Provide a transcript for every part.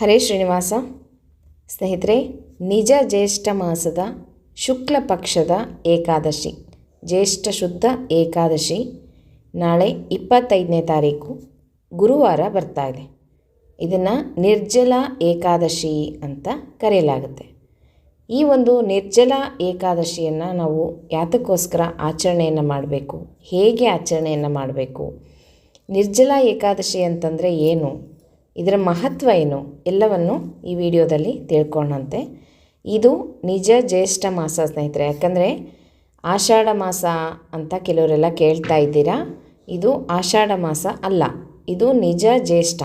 ಹರೇ ಶ್ರೀನಿವಾಸ. ಸ್ನೇಹಿತರೆ, ನಿಜ ಜ್ಯೇಷ್ಠ ಮಾಸದ ಶುಕ್ಲ ಪಕ್ಷದ ಏಕಾದಶಿ, ಜ್ಯೇಷ್ಠ ಶುದ್ಧ ಏಕಾದಶಿ ನಾಳೆ 25ನೇ ತಾರೀಕು ಗುರುವಾರ ಬರ್ತಾ ಇದೆ. ಇದನ್ನು ನಿರ್ಜಲ ಏಕಾದಶಿ ಅಂತ ಕರೆಯಲಾಗುತ್ತೆ. ಈ ಒಂದು ನಿರ್ಜಲ ಏಕಾದಶಿಯನ್ನು ನಾವು ಯಾತಕ್ಕೋಸ್ಕರ ಆಚರಣೆಯನ್ನು ಮಾಡಬೇಕು, ಹೇಗೆ ಆಚರಣೆಯನ್ನು ಮಾಡಬೇಕು, ನಿರ್ಜಲ ಏಕಾದಶಿ ಅಂತಂದರೆ ಏನು, ಇದರ ಮಹತ್ವ ಏನು, ಎಲ್ಲವನ್ನು ಈ ವಿಡಿಯೋದಲ್ಲಿ ತಿಳ್ಕೊಳ್ಳೋಣಂತೆ. ಇದು ನಿಜ ಜ್ಯೇಷ್ಠ ಮಾಸ ಸ್ನೇಹಿತರೆ. ಯಾಕಂದರೆ ಆಷಾಢ ಮಾಸ ಅಂತ ಕೆಲವರೆಲ್ಲ ಕೇಳ್ತಾ ಇದ್ದೀರಾ. ಇದು ಆಷಾಢ ಮಾಸ ಅಲ್ಲ, ಇದು ನಿಜ ಜ್ಯೇಷ್ಠ.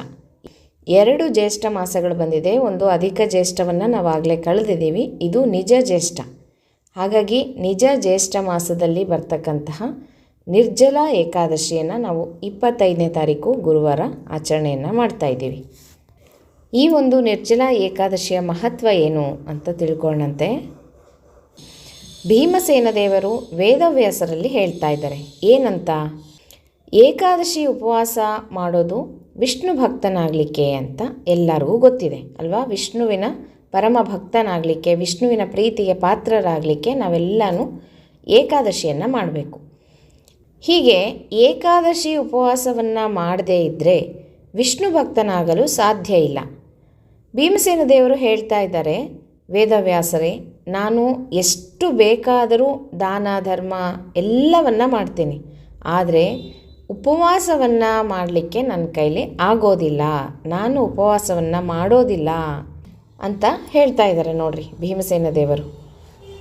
2 ಜ್ಯೇಷ್ಠ ಮಾಸಗಳು ಬಂದಿದೆ. ಒಂದು ಅಧಿಕ ಜ್ಯೇಷ್ಠವನ್ನು ನಾವು ಆಗಲೇ ಕಳೆದಿದ್ದೀವಿ. ಇದು ನಿಜ ಜ್ಯೇಷ್ಠ. ಹಾಗಾಗಿ ನಿಜ ಜ್ಯೇಷ್ಠ ಮಾಸದಲ್ಲಿ ಬರ್ತಕ್ಕಂತಹ ನಿರ್ಜಲ ಏಕಾದಶಿಯನ್ನು ನಾವು 25ನೇ ತಾರೀಕು ಗುರುವಾರ ಆಚರಣೆಯನ್ನು ಮಾಡ್ತಾಯಿದ್ದೀವಿ. ಈ ಒಂದು ನಿರ್ಜಲ ಏಕಾದಶಿಯ ಮಹತ್ವ ಏನು ಅಂತ ತಿಳ್ಕೊಳ್ಳೋಣಂತೆ. ಭೀಮಸೇನ ದೇವರು ವೇದವ್ಯಾಸರಲ್ಲಿ ಹೇಳ್ತಾ ಇದ್ದಾರೆ. ಏನಂತ? ಏಕಾದಶಿ ಉಪವಾಸ ಮಾಡೋದು ವಿಷ್ಣು ಭಕ್ತನಾಗಲಿಕ್ಕೆ ಅಂತ ಎಲ್ಲರಿಗೂ ಗೊತ್ತಿದೆ ಅಲ್ವಾ. ವಿಷ್ಣುವಿನ ಪರಮ ಭಕ್ತನಾಗಲಿಕ್ಕೆ, ವಿಷ್ಣುವಿನ ಪ್ರೀತಿಗೆ ಪಾತ್ರರಾಗಲಿಕ್ಕೆ ನಾವೆಲ್ಲನೂ ಏಕಾದಶಿಯನ್ನು ಮಾಡಬೇಕು. ಹೀಗೆ ಏಕಾದಶಿ ಉಪವಾಸವನ್ನು ಮಾಡದೇ ಇದ್ದರೆ ವಿಷ್ಣು ಭಕ್ತನಾಗಲು ಸಾಧ್ಯ ಇಲ್ಲ. ಭೀಮಸೇನ ದೇವರು ಹೇಳ್ತಾ ಇದ್ದಾರೆ, ವೇದವ್ಯಾಸರೇ, ನಾನು ಎಷ್ಟು ಬೇಕಾದರೂ ದಾನ ಧರ್ಮ ಎಲ್ಲವನ್ನು ಮಾಡ್ತೀನಿ, ಆದರೆ ಉಪವಾಸವನ್ನು ಮಾಡಲಿಕ್ಕೆ ನನ್ನ ಕೈಲಿ ಆಗೋದಿಲ್ಲ, ನಾನು ಉಪವಾಸವನ್ನು ಮಾಡೋದಿಲ್ಲ ಅಂತ ಹೇಳ್ತಾ ಇದ್ದಾರೆ. ನೋಡ್ರಿ, ಭೀಮಸೇನ ದೇವರು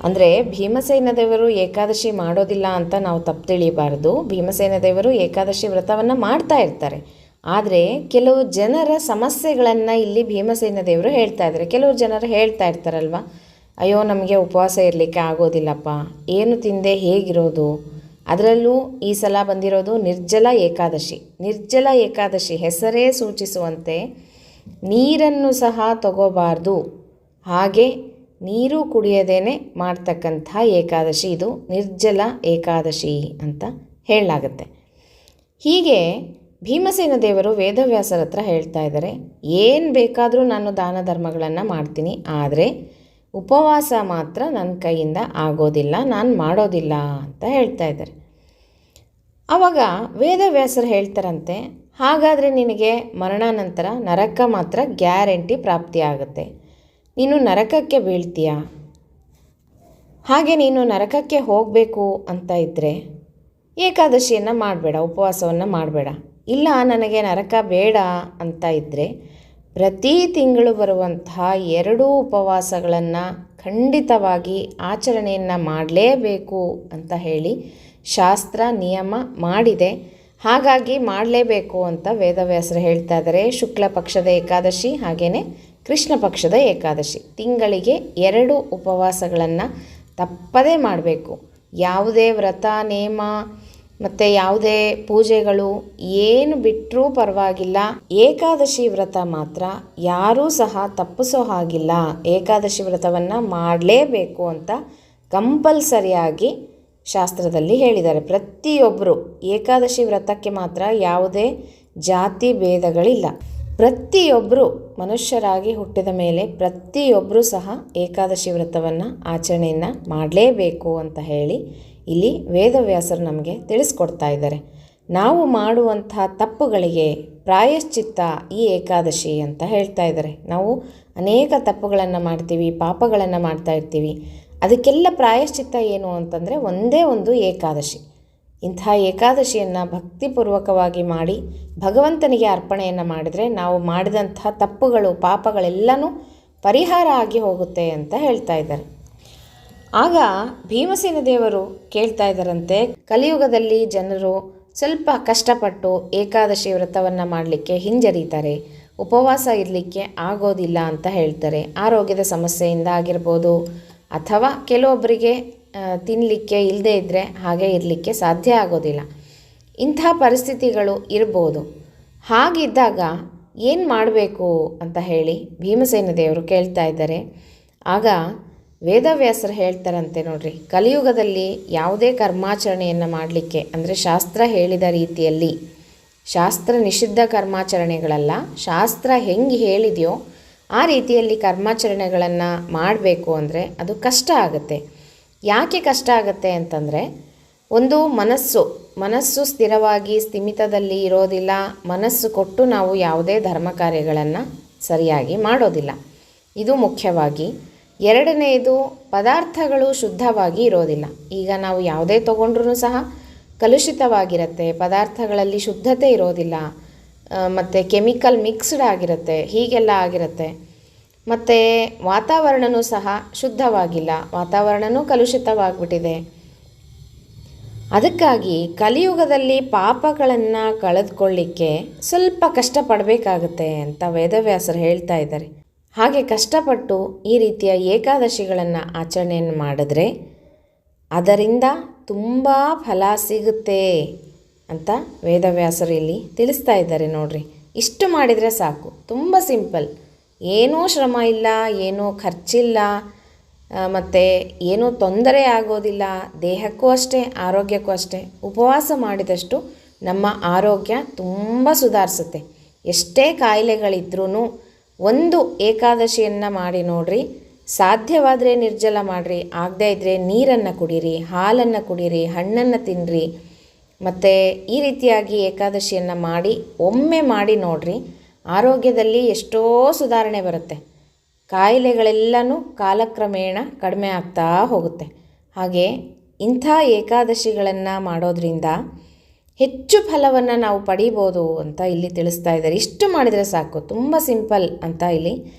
ಅಂದರೆ ಭೀಮಸೇನ ದೇವರು ಏಕಾದಶಿ ಮಾಡೋದಿಲ್ಲ ಅಂತ ನಾವು ತಪ್ಪು ತಿಳಿಯಬಾರ್ದು. ಭೀಮಸೇನ ದೇವರು ಏಕಾದಶಿ ವ್ರತವನ್ನು ಮಾಡ್ತಾ ಇರ್ತಾರೆ. ಆದರೆ ಕೆಲವು ಜನರ ಸಮಸ್ಯೆಗಳನ್ನು ಇಲ್ಲಿ ಭೀಮಸೇನ ದೇವರು ಹೇಳ್ತಾ ಇದ್ದಾರೆ. ಕೆಲವು ಜನರು ಹೇಳ್ತಾ ಇರ್ತಾರಲ್ವ, ಅಯ್ಯೋ ನಮಗೆ ಉಪವಾಸ ಇರಲಿಕ್ಕೆ ಆಗೋದಿಲ್ಲಪ್ಪ, ಏನು ತಿಂದೆ ಹೇಗಿರೋದು. ಅದರಲ್ಲೂ ಈ ಸಲ ಬಂದಿರೋದು ನಿರ್ಜಲ ಏಕಾದಶಿ. ನಿರ್ಜಲ ಏಕಾದಶಿ ಹೆಸರೇ ಸೂಚಿಸುವಂತೆ ನೀರನ್ನು ಸಹ ತಗೋಬಾರ್ದು, ಹಾಗೆ ನೀರು ಕುಡಿಯದೇನೆ ಮಾಡ್ತಕ್ಕಂಥ ಏಕಾದಶಿ ಇದು ನಿರ್ಜಲ ಏಕಾದಶಿ ಅಂತ ಹೇಳಲಾಗುತ್ತೆ. ಹೀಗೆ ಭೀಮಸೇನ ದೇವರು ವೇದವ್ಯಾಸರ ಹತ್ರ ಹೇಳ್ತಾ ಇದ್ದಾರೆ, ಏನು ಬೇಕಾದರೂ ನಾನು ದಾನ ಧರ್ಮಗಳನ್ನು ಮಾಡ್ತೀನಿ, ಆದರೆ ಉಪವಾಸ ಮಾತ್ರ ನನ್ನ ಕೈಯಿಂದ ಆಗೋದಿಲ್ಲ, ನಾನು ಮಾಡೋದಿಲ್ಲ ಅಂತ ಹೇಳ್ತಾ ಇದ್ದಾರೆ. ಆವಾಗ ವೇದವ್ಯಾಸರು ಹೇಳ್ತಾರಂತೆ, ಹಾಗಾದರೆ ನಿನಗೆ ಮರಣಾನಂತರ ನರಕ ಮಾತ್ರ ಗ್ಯಾರಂಟಿ ಪ್ರಾಪ್ತಿಯಾಗುತ್ತೆ, ನೀನು ನರಕಕ್ಕೆ ಬೀಳ್ತೀಯ. ಹಾಗೆ ನೀನು ನರಕಕ್ಕೆ ಹೋಗಬೇಕು ಅಂತ ಇದ್ದರೆ ಏಕಾದಶಿಯನ್ನು ಮಾಡಬೇಡ, ಉಪವಾಸವನ್ನು ಮಾಡಬೇಡ. ಇಲ್ಲ, ನನಗೆ ನರಕ ಬೇಡ ಅಂತ ಇದ್ದರೆ ಪ್ರತಿ ತಿಂಗಳು ಬರುವಂತಹ 2 ಉಪವಾಸಗಳನ್ನು ಖಂಡಿತವಾಗಿ ಆಚರಣೆಯನ್ನು ಮಾಡಲೇಬೇಕು ಅಂತ ಹೇಳಿ ಶಾಸ್ತ್ರ ನಿಯಮ ಮಾಡಿದೆ. ಹಾಗಾಗಿ ಮಾಡಲೇಬೇಕು ಅಂತ ವೇದವ್ಯಾಸರು ಹೇಳ್ತಾ ಇದ್ದಾರೆ. ಶುಕ್ಲ ಪಕ್ಷದ ಏಕಾದಶಿ ಹಾಗೆಯೇ ಕೃಷ್ಣ ಪಕ್ಷದ ಏಕಾದಶಿ, ತಿಂಗಳಿಗೆ 2 ಉಪವಾಸಗಳನ್ನು ತಪ್ಪದೇ ಮಾಡಬೇಕು. ಯಾವುದೇ ವ್ರತ ನೇಮ ಮತ್ತು ಯಾವುದೇ ಪೂಜೆಗಳು ಏನು ಬಿಟ್ಟರೂ ಪರವಾಗಿಲ್ಲ, ಏಕಾದಶಿ ವ್ರತ ಮಾತ್ರ ಯಾರೂ ಸಹ ತಪ್ಪಿಸೋ ಹಾಗಿಲ್ಲ. ಏಕಾದಶಿ ವ್ರತವನ್ನು ಮಾಡಲೇಬೇಕು ಅಂತ ಕಂಪಲ್ಸರಿಯಾಗಿ ಶಾಸ್ತ್ರದಲ್ಲಿ ಹೇಳಿದ್ದಾರೆ. ಪ್ರತಿಯೊಬ್ಬರು ಏಕಾದಶಿ ವ್ರತಕ್ಕೆ ಮಾತ್ರ ಯಾವುದೇ ಜಾತಿ ಭೇದಗಳಿಲ್ಲ. ಪ್ರತಿಯೊಬ್ಬರು ಮನುಷ್ಯರಾಗಿ ಹುಟ್ಟಿದ ಮೇಲೆ ಪ್ರತಿಯೊಬ್ಬರೂ ಸಹ ಏಕಾದಶಿ ವ್ರತವನ್ನು ಆಚರಣೆಯನ್ನು ಮಾಡಲೇಬೇಕು ಅಂತ ಹೇಳಿ ಇಲ್ಲಿ ವೇದವ್ಯಾಸರು ನಮಗೆ ತಿಳಿಸ್ಕೊಡ್ತಾ ಇದ್ದಾರೆ. ನಾವು ಮಾಡುವಂಥ ತಪ್ಪುಗಳಿಗೆ ಪ್ರಾಯಶ್ಚಿತ್ತ ಈ ಏಕಾದಶಿ ಅಂತ ಹೇಳ್ತಾ ಇದ್ದಾರೆ. ನಾವು ಅನೇಕ ತಪ್ಪುಗಳನ್ನು ಮಾಡ್ತೀವಿ, ಪಾಪಗಳನ್ನು ಮಾಡ್ತಾ ಇರ್ತೀವಿ. ಅದಕ್ಕೆಲ್ಲ ಪ್ರಾಯಶ್ಚಿತ್ತ ಏನು ಅಂತಂದರೆ ಒಂದೇ ಒಂದು ಏಕಾದಶಿ. ಇಂಥ ಏಕಾದಶಿಯನ್ನು ಭಕ್ತಿಪೂರ್ವಕವಾಗಿ ಮಾಡಿ ಭಗವಂತನಿಗೆ ಅರ್ಪಣೆಯನ್ನು ಮಾಡಿದರೆ ನಾವು ಮಾಡಿದಂತಹ ತಪ್ಪುಗಳು ಪಾಪಗಳೆಲ್ಲನೂ ಪರಿಹಾರ ಆಗಿ ಹೋಗುತ್ತೆ ಅಂತ ಹೇಳ್ತಾ ಇದ್ದಾರೆ. ಆಗ ಭೀಮಸೇನ ದೇವರು ಕೇಳ್ತಾ ಇದ್ದಾರಂತೆ, ಕಲಿಯುಗದಲ್ಲಿ ಜನರು ಸ್ವಲ್ಪ ಕಷ್ಟಪಟ್ಟು ಏಕಾದಶಿ ವ್ರತವನ್ನು ಮಾಡಲಿಕ್ಕೆ ಹಿಂಜರಿತಾರೆ, ಉಪವಾಸ ಇರಲಿಕ್ಕೆ ಆಗೋದಿಲ್ಲ ಅಂತ ಹೇಳ್ತಾರೆ. ಆರೋಗ್ಯದ ಸಮಸ್ಯೆಯಿಂದ ಆಗಿರ್ಬೋದು, ಅಥವಾ ಕೆಲವೊಬ್ಬರಿಗೆ ತಿನ್ನಲಿಕ್ಕೆ ಇಲ್ಲದೇ ಇದ್ದರೆ ಹಾಗೆ ಇರಲಿಕ್ಕೆ ಸಾಧ್ಯ ಆಗೋದಿಲ್ಲ. ಇಂಥ ಪರಿಸ್ಥಿತಿಗಳು ಇರ್ಬೋದು. ಹಾಗಿದ್ದಾಗ ಏನು ಮಾಡಬೇಕು ಅಂತ ಹೇಳಿ ಭೀಮಸೇನ ದೇವರು ಕೇಳ್ತಾ ಇದ್ದಾರೆ. ಆಗ ವೇದವ್ಯಾಸರು ಹೇಳ್ತಾರಂತೆ, ನೋಡ್ರಿ, ಕಲಿಯುಗದಲ್ಲಿ ಯಾವುದೇ ಕರ್ಮಾಚರಣೆಯನ್ನು ಮಾಡಲಿಕ್ಕೆ ಅಂದರೆ ಶಾಸ್ತ್ರ ಹೇಳಿದ ರೀತಿಯಲ್ಲಿ, ಶಾಸ್ತ್ರ ನಿಷಿದ್ಧ ಕರ್ಮಾಚರಣೆಗಳಲ್ಲ, ಶಾಸ್ತ್ರ ಹೆಂಗೆ ಹೇಳಿದೆಯೋ ಆ ರೀತಿಯಲ್ಲಿ ಕರ್ಮಾಚರಣೆಗಳನ್ನು ಮಾಡಬೇಕು ಅಂದರೆ ಅದು ಕಷ್ಟ ಆಗುತ್ತೆ. ಯಾಕೆ ಕಷ್ಟ ಆಗುತ್ತೆ ಅಂತಂದರೆ, ಒಂದು ಮನಸ್ಸು ಸ್ಥಿರವಾಗಿ ಸ್ಥಿಮಿತದಲ್ಲಿ ಇರೋದಿಲ್ಲ. ಮನಸ್ಸು ಕೊಟ್ಟು ನಾವು ಯಾವುದೇ ಧರ್ಮ ಕಾರ್ಯಗಳನ್ನು ಸರಿಯಾಗಿ ಮಾಡೋದಿಲ್ಲ, ಇದು ಮುಖ್ಯವಾಗಿ. ಎರಡನೆಯದು, ಪದಾರ್ಥಗಳು ಶುದ್ಧವಾಗಿ ಇರೋದಿಲ್ಲ. ಈಗ ನಾವು ಯಾವುದೇ ತೊಗೊಂಡ್ರೂ ಸಹ ಕಲುಷಿತವಾಗಿರುತ್ತೆ, ಪದಾರ್ಥಗಳಲ್ಲಿ ಶುದ್ಧತೆ ಇರೋದಿಲ್ಲ, ಮತ್ತು ಕೆಮಿಕಲ್ ಮಿಕ್ಸ್ಡ್ ಆಗಿರುತ್ತೆ, ಹೀಗೆಲ್ಲ ಆಗಿರುತ್ತೆ. ಮತ್ತು ವಾತಾವರಣವೂ ಸಹ ಶುದ್ಧವಾಗಿಲ್ಲ, ವಾತಾವರಣವೂ ಕಲುಷಿತವಾಗಿಬಿಟ್ಟಿದೆ. ಅದಕ್ಕಾಗಿ ಕಲಿಯುಗದಲ್ಲಿ ಪಾಪಗಳನ್ನು ಕಳೆದುಕೊಳ್ಳಿಕ್ಕೆ ಸ್ವಲ್ಪ ಕಷ್ಟಪಡಬೇಕಾಗುತ್ತೆ ಅಂತ ವೇದವ್ಯಾಸರು ಹೇಳ್ತಾ ಇದ್ದಾರೆ. ಹಾಗೆ ಕಷ್ಟಪಟ್ಟು ಈ ರೀತಿಯ ಏಕಾದಶಿಗಳನ್ನು ಆಚರಣೆಯನ್ನು ಮಾಡಿದ್ರೆ ಅದರಿಂದ ತುಂಬ ಫಲ ಸಿಗುತ್ತೆ ಅಂತ ವೇದವ್ಯಾಸರು ಇಲ್ಲಿ ತಿಳಿಸ್ತಾ ಇದ್ದಾರೆ. ನೋಡ್ರಿ, ಇಷ್ಟು ಮಾಡಿದರೆ ಸಾಕು, ತುಂಬ ಸಿಂಪಲ್, ಏನೂ ಶ್ರಮ ಇಲ್ಲ, ಏನೂ ಖರ್ಚಿಲ್ಲ, ಮತ್ತು ಏನೂ ತೊಂದರೆ ಆಗೋದಿಲ್ಲ. ದೇಹಕ್ಕೂ ಅಷ್ಟೇ, ಆರೋಗ್ಯಕ್ಕೂ ಅಷ್ಟೇ. ಉಪವಾಸ ಮಾಡಿದಷ್ಟು ನಮ್ಮ ಆರೋಗ್ಯ ತುಂಬ ಸುಧಾರಿಸುತ್ತೆ. ಎಷ್ಟೇ ಕಾಯಿಲೆಗಳಿದ್ರೂ ಒಂದು ಏಕಾದಶಿಯನ್ನು ಮಾಡಿ ನೋಡ್ರಿ. ಸಾಧ್ಯವಾದರೆ ನಿರ್ಜಲ ಮಾಡಿರಿ, ಆಗದೇ ಇದ್ದರೆ ನೀರನ್ನು ಕುಡೀರಿ, ಹಾಲನ್ನು ಕುಡೀರಿ, ಹಣ್ಣನ್ನು ತಿನ್ನಿರಿ. ಮತ್ತು ಈ ರೀತಿಯಾಗಿ ಏಕಾದಶಿಯನ್ನು ಮಾಡಿ ಒಮ್ಮೆ ಮಾಡಿ ನೋಡ್ರಿ, ಆರೋಗ್ಯದಲ್ಲಿ ಎಷ್ಟೋ ಸುಧಾರಣೆ ಬರುತ್ತೆ. ಕಾಯಿಲೆಗಳೆಲ್ಲನೂ ಕಾಲಕ್ರಮೇಣ ಕಡಿಮೆ ಆಗ್ತಾ ಹೋಗುತ್ತೆ. ಹಾಗೆ ಇಂಥ ಏಕಾದಶಿಗಳನ್ನು ಮಾಡೋದ್ರಿಂದ ಹೆಚ್ಚು ಫಲವನ್ನು ನಾವು ಪಡಿಬೋದು ಅಂತ ಇಲ್ಲಿ ತಿಳಿಸ್ತಾ ಇದ್ದಾರೆ. ಇಷ್ಟು ಮಾಡಿದರೆ ಸಾಕು, ತುಂಬ ಸಿಂಪಲ್ ಅಂತ ಇಲ್ಲಿ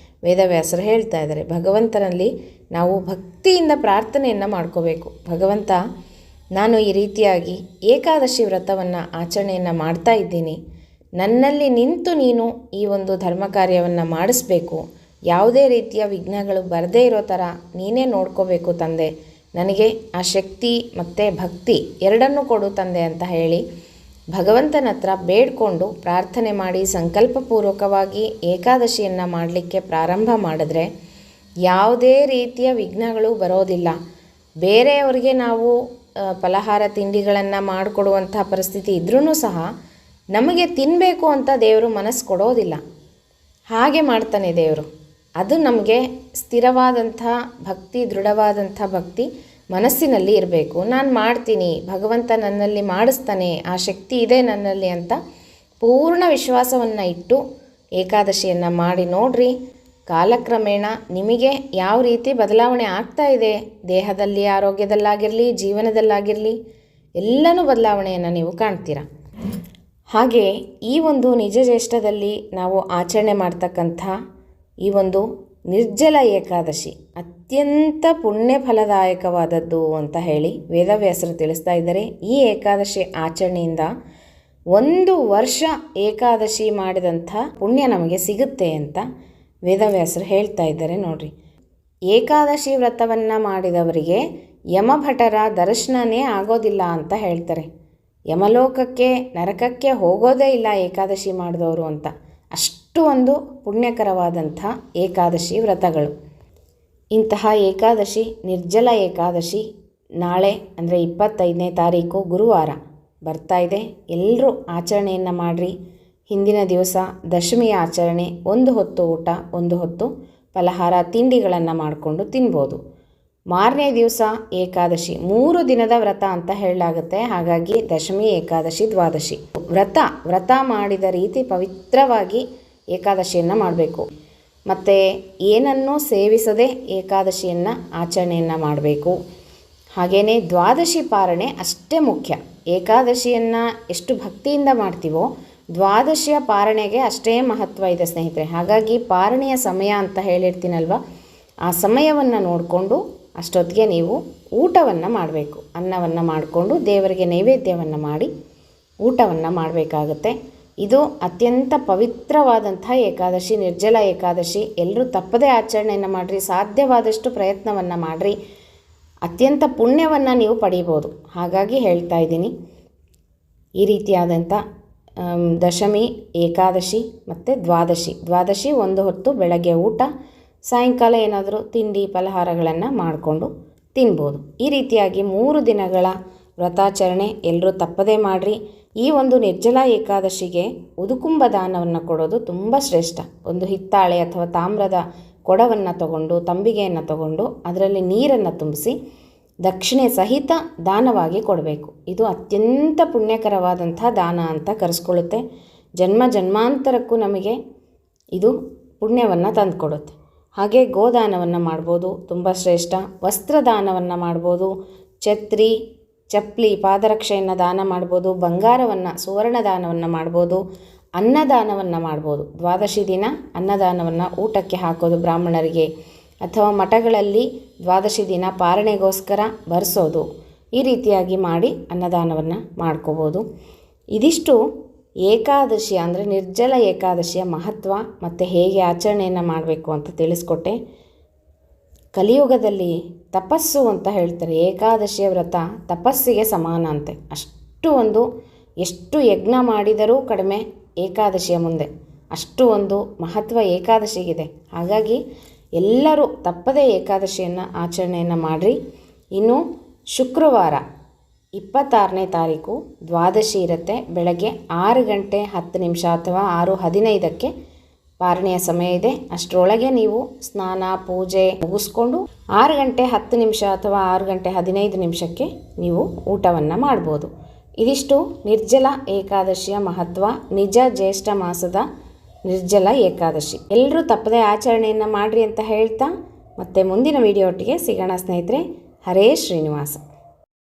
ವೇದವ್ಯಾಸರು ಹೇಳ್ತಾ ಇದ್ದಾರೆ. ಭಗವಂತನಲ್ಲಿ ನಾವು ಭಕ್ತಿಯಿಂದ ಪ್ರಾರ್ಥನೆಯನ್ನು ಮಾಡ್ಕೋಬೇಕು. ಭಗವಂತ, ನಾನು ಈ ರೀತಿಯಾಗಿ ಏಕಾದಶಿ ವ್ರತವನ್ನು ಆಚರಣೆಯನ್ನು ಮಾಡ್ತಾ ಇದ್ದೀನಿ, ನನ್ನಲ್ಲಿ ನಿಂತು ನೀನು ಈ ಒಂದು ಧರ್ಮ ಕಾರ್ಯವನ್ನು ಮಾಡಿಸ್ಬೇಕು, ಯಾವುದೇ ರೀತಿಯ ವಿಘ್ನಗಳು ಬರದೇ ಇರೋ ಥರ ನೀನೇ ನೋಡ್ಕೋಬೇಕು ತಂದೆ, ನನಗೆ ಆ ಶಕ್ತಿ ಮತ್ತು ಭಕ್ತಿ ಎರಡನ್ನೂ ಕೊಡು ತಂದೆ ಅಂತ ಹೇಳಿ ಭಗವಂತನ ಹತ್ರ ಬೇಡಿಕೊಂಡು ಪ್ರಾರ್ಥನೆ ಮಾಡಿ ಸಂಕಲ್ಪಪೂರ್ವಕವಾಗಿ ಏಕಾದಶಿಯನ್ನು ಮಾಡಲಿಕ್ಕೆ ಪ್ರಾರಂಭ ಮಾಡಿದ್ರೆ ಯಾವುದೇ ರೀತಿಯ ವಿಘ್ನಗಳು ಬರೋದಿಲ್ಲ. ಬೇರೆಯವರಿಗೆ ನಾವು ಫಲಹಾರ ತಿಂಡಿಗಳನ್ನು ಮಾಡಿಕೊಡುವಂಥ ಪರಿಸ್ಥಿತಿ ಇದ್ರೂ ಸಹ ನಮಗೆ ತಿನ್ನಬೇಕು ಅಂತ ದೇವರು ಮನಸ್ಸು ಕೊಡೋದಿಲ್ಲ. ಹಾಗೆ ಮಾಡ್ತಾನೆ ದೇವರು. ಅದು ನಮಗೆ ಸ್ಥಿರವಾದಂಥ ಭಕ್ತಿ, ದೃಢವಾದಂಥ ಭಕ್ತಿ ಮನಸ್ಸಿನಲ್ಲಿ ಇರಬೇಕು. ನಾನು ಮಾಡ್ತೀನಿ, ಭಗವಂತ ನನ್ನಲ್ಲಿ ಮಾಡಿಸ್ತಾನೆ, ಆ ಶಕ್ತಿ ಇದೆ ನನ್ನಲ್ಲಿ ಅಂತ ಪೂರ್ಣ ವಿಶ್ವಾಸವನ್ನು ಇಟ್ಟು ಏಕಾದಶಿಯನ್ನು ಮಾಡಿ ನೋಡ್ರಿ. ಕಾಲಕ್ರಮೇಣ ನಿಮಗೆ ಯಾವ ರೀತಿ ಬದಲಾವಣೆ ಆಗ್ತಾ ಇದೆ, ದೇಹದಲ್ಲಿ, ಆರೋಗ್ಯದಲ್ಲಾಗಿರಲಿ, ಜೀವನದಲ್ಲಾಗಿರಲಿ, ಎಲ್ಲನೂ ಬದಲಾವಣೆಯನ್ನು ನೀವು ಕಾಣ್ತೀರ. ಹಾಗೆ ಈ ಒಂದು ನಿಜ ಜ್ಯೇಷ್ಠದಲ್ಲಿ ನಾವು ಆಚರಣೆ ಮಾಡ್ತಕ್ಕಂಥ ಈ ಒಂದು ನಿರ್ಜಲ ಏಕಾದಶಿ ಅತ್ಯಂತ ಪುಣ್ಯ ಫಲದಾಯಕವಾದದ್ದು ಅಂತ ಹೇಳಿ ವೇದವ್ಯಾಸರು ತಿಳಿಸ್ತಾ ಇದ್ದಾರೆ. ಈ ಏಕಾದಶಿ ಆಚರಣೆಯಿಂದ 1 ವರ್ಷ ಏಕಾದಶಿ ಮಾಡಿದಂಥ ಪುಣ್ಯ ನಮಗೆ ಸಿಗುತ್ತೆ ಅಂತ ವೇದವ್ಯಾಸರು ಹೇಳ್ತಾ ಇದ್ದಾರೆ. ನೋಡ್ರಿ, ಏಕಾದಶಿ ವ್ರತವನ್ನು ಮಾಡಿದವರಿಗೆ ಯಮಭಟರ ದರ್ಶನನೇ ಆಗೋದಿಲ್ಲ ಅಂತ ಹೇಳ್ತಾರೆ. ಯಮಲೋಕಕ್ಕೆ, ನರಕಕ್ಕೆ ಹೋಗೋದೇ ಇಲ್ಲ ಏಕಾದಶಿ ಮಾಡಿದವರು ಅಂತ. ಅಷ್ಟು ಒಂದು ಪುಣ್ಯಕರವಾದಂಥ ಏಕಾದಶಿ ವ್ರತಗಳು. ಇಂತಹ ಏಕಾದಶಿ, ನಿರ್ಜಲ ಏಕಾದಶಿ ನಾಳೆ ಅಂದರೆ 25ನೇ ತಾರೀಕು ಗುರುವಾರ ಬರ್ತಾ ಇದೆ. ಎಲ್ಲರೂ ಆಚರಣೆಯನ್ನು ಮಾಡಿರಿ. ಹಿಂದಿನ ದಿವಸ ದಶಮಿಯ ಆಚರಣೆ, 1 ಹೊತ್ತು ಊಟ, 1 ಹೊತ್ತು ಫಲಹಾರ ತಿಂಡಿಗಳನ್ನು ಮಾಡಿಕೊಂಡು ತಿನ್ಬೋದು. ಮಾರನೇ ದಿವಸ ಏಕಾದಶಿ, 3 ದಿನದ ವ್ರತ ಅಂತ ಹೇಳಲಾಗುತ್ತೆ. ಹಾಗಾಗಿ ದಶಮಿ, ಏಕಾದಶಿ, ದ್ವಾದಶಿ ವ್ರತ ಮಾಡಿದ ರೀತಿ ಪವಿತ್ರವಾಗಿ ಏಕಾದಶಿಯನ್ನು ಮಾಡಬೇಕು. ಮತ್ತು ಏನನ್ನೂ ಸೇವಿಸದೆ ಏಕಾದಶಿಯನ್ನು ಆಚರಣೆಯನ್ನು ಮಾಡಬೇಕು. ಹಾಗೆಯೇ ದ್ವಾದಶಿ ಪಾರಣೆ ಅಷ್ಟೇ ಮುಖ್ಯ. ಏಕಾದಶಿಯನ್ನು ಎಷ್ಟು ಭಕ್ತಿಯಿಂದ ಮಾಡ್ತೀವೋ ದ್ವಾದಶಿಯ ಪಾರಣೆಗೆ ಅಷ್ಟೇ ಮಹತ್ವ ಇದೆ ಸ್ನೇಹಿತರೆ. ಹಾಗಾಗಿ ಪಾರಣೆಯ ಸಮಯ ಅಂತ ಹೇಳಿರ್ತೀನಲ್ವ, ಆ ಸಮಯವನ್ನು ನೋಡಿಕೊಂಡು ಅಷ್ಟೊತ್ತಿಗೆ ನೀವು ಊಟವನ್ನು ಮಾಡಬೇಕು. ಅನ್ನವನ್ನು ಮಾಡಿಕೊಂಡು ದೇವರಿಗೆ ನೈವೇದ್ಯವನ್ನು ಮಾಡಿ ಊಟವನ್ನು ಮಾಡಬೇಕಾಗತ್ತೆ. ಇದು ಅತ್ಯಂತ ಪವಿತ್ರವಾದಂಥ ಏಕಾದಶಿ, ನಿರ್ಜಲ ಏಕಾದಶಿ. ಎಲ್ಲರೂ ತಪ್ಪದೇ ಆಚರಣೆಯನ್ನು ಮಾಡಿರಿ. ಸಾಧ್ಯವಾದಷ್ಟು ಪ್ರಯತ್ನವನ್ನು ಮಾಡಿರಿ. ಅತ್ಯಂತ ಪುಣ್ಯವನ್ನು ನೀವು ಪಡೀಬೋದು. ಹಾಗಾಗಿ ಹೇಳ್ತಾ ಇದ್ದೀನಿ, ಈ ರೀತಿಯಾದಂಥ ದಶಮಿ, ಏಕಾದಶಿ ಮತ್ತು ದ್ವಾದಶಿ 1 ಹೊತ್ತು ಬೆಳಗ್ಗೆ ಊಟ, ಸಾಯಂಕಾಲ ಏನಾದರೂ ತಿಂಡಿ ಫಲಹಾರಗಳನ್ನು ಮಾಡಿಕೊಂಡು ತಿನ್ಬೋದು. ಈ ರೀತಿಯಾಗಿ 3 ದಿನಗಳ ವ್ರತಾಚರಣೆ ಎಲ್ಲರೂ ತಪ್ಪದೇ ಮಾಡಿರಿ. ಈ ಒಂದು ನಿರ್ಜಲ ಏಕಾದಶಿಗೆ ಉದುಕುಂಬ ದಾನವನ್ನು ಕೊಡೋದು ತುಂಬ ಶ್ರೇಷ್ಠ. ಒಂದು ಹಿತ್ತಾಳೆ ಅಥವಾ ತಾಮ್ರದ ಕೊಡವನ್ನು ತಗೊಂಡು, ತಂಬಿಗೆಯನ್ನು ತಗೊಂಡು ಅದರಲ್ಲಿ ನೀರನ್ನು ತುಂಬಿಸಿ ದಕ್ಷಿಣೆ ಸಹಿತ ದಾನವಾಗಿ ಕೊಡಬೇಕು. ಇದು ಅತ್ಯಂತ ಪುಣ್ಯಕರವಾದಂಥ ದಾನ ಅಂತ ಕರೆಸ್ಕೊಳ್ಳುತ್ತೆ. ಜನ್ಮ ಜನ್ಮಾಂತರಕ್ಕೂ ನಮಗೆ ಇದು ಪುಣ್ಯವನ್ನು ತಂದುಕೊಡುತ್ತೆ. ಹಾಗೆ ಗೋದಾನವನ್ನು ಮಾಡ್ಬೋದು, ತುಂಬ ಶ್ರೇಷ್ಠ. ವಸ್ತ್ರದಾನವನ್ನು ಮಾಡ್ಬೋದು, ಛತ್ರಿ, ಚಪ್ಪಲಿ, ಪಾದರಕ್ಷೆಯನ್ನು ದಾನ ಮಾಡ್ಬೋದು, ಬಂಗಾರವನ್ನು, ಸುವರ್ಣ ದಾನವನ್ನು ಮಾಡ್ಬೋದು, ಅನ್ನದಾನವನ್ನು ಮಾಡ್ಬೋದು. ದ್ವಾದಶಿ ದಿನ ಅನ್ನದಾನವನ್ನು ಊಟಕ್ಕೆ ಹಾಕೋದು ಬ್ರಾಹ್ಮಣರಿಗೆ, ಅಥವಾ ಮಠಗಳಲ್ಲಿ ದ್ವಾದಶಿ ದಿನ ಪಾರಣೆಗೋಸ್ಕರ ಬರೆಸೋದು, ಈ ರೀತಿಯಾಗಿ ಮಾಡಿ ಅನ್ನದಾನವನ್ನು ಮಾಡ್ಕೋಬೋದು. ಇದಿಷ್ಟು ಏಕಾದಶಿ ಅಂದರೆ ನಿರ್ಜಲ ಏಕಾದಶಿಯ ಮಹತ್ವ ಮತ್ತು ಹೇಗೆ ಆಚರಣೆಯನ್ನು ಮಾಡಬೇಕು ಅಂತ ತಿಳಿಸ್ಕೊಟ್ಟೆ. ಕಲಿಯುಗದಲ್ಲಿ ತಪಸ್ಸು ಅಂತ ಹೇಳ್ತಾರೆ. ಏಕಾದಶಿಯ ವ್ರತ ತಪಸ್ಸಿಗೆ ಸಮಾನ ಅಂತೆ. ಎಷ್ಟು ಯಜ್ಞ ಮಾಡಿದರೂ ಕಡಿಮೆ ಏಕಾದಶಿಯ ಮುಂದೆ. ಅಷ್ಟು ಒಂದು ಮಹತ್ವ ಏಕಾದಶಿಗಿದೆ. ಹಾಗಾಗಿ ಎಲ್ಲರೂ ತಪ್ಪದೇ ಏಕಾದಶಿಯನ್ನು ಆಚರಣೆಯನ್ನು ಮಾಡಿರಿ. ಇನ್ನು ಶುಕ್ರವಾರ 26ನೇ ತಾರೀಕು ದ್ವಾದಶಿ ಇರುತ್ತೆ. ಬೆಳಗ್ಗೆ 6 ಗಂಟೆ 10 ನಿಮಿಷ ಅಥವಾ 6:15ಕ್ಕೆ ಪಾರಣೆಯ ಸಮಯ ಇದೆ. ಅಷ್ಟರೊಳಗೆ ನೀವು ಸ್ನಾನ ಪೂಜೆ ಮುಗಿಸ್ಕೊಂಡು 6 ಗಂಟೆ 10 ನಿಮಿಷ ಅಥವಾ 6 ಗಂಟೆ 15 ನಿಮಿಷಕ್ಕೆ ನೀವು ಊಟವನ್ನು ಮಾಡ್ಬೋದು. ಇದಿಷ್ಟು ನಿರ್ಜಲ ಏಕಾದಶಿಯ ಮಹತ್ವ, ನಿಜ ಜ್ಯೇಷ್ಠ ಮಾಸದ ನಿರ್ಜಲ ಏಕಾದಶಿ. ಎಲ್ಲರೂ ತಪ್ಪದೇ ಆಚರಣೆಯನ್ನು ಮಾಡಿರಿ ಅಂತ ಹೇಳ್ತಾ ಮತ್ತೆ ಮುಂದಿನ ವಿಡಿಯೋ ಒಟ್ಟಿಗೆ ಸಿಗೋಣ ಸ್ನೇಹಿತರೆ. ಹರೇ ಶ್ರೀನಿವಾಸ.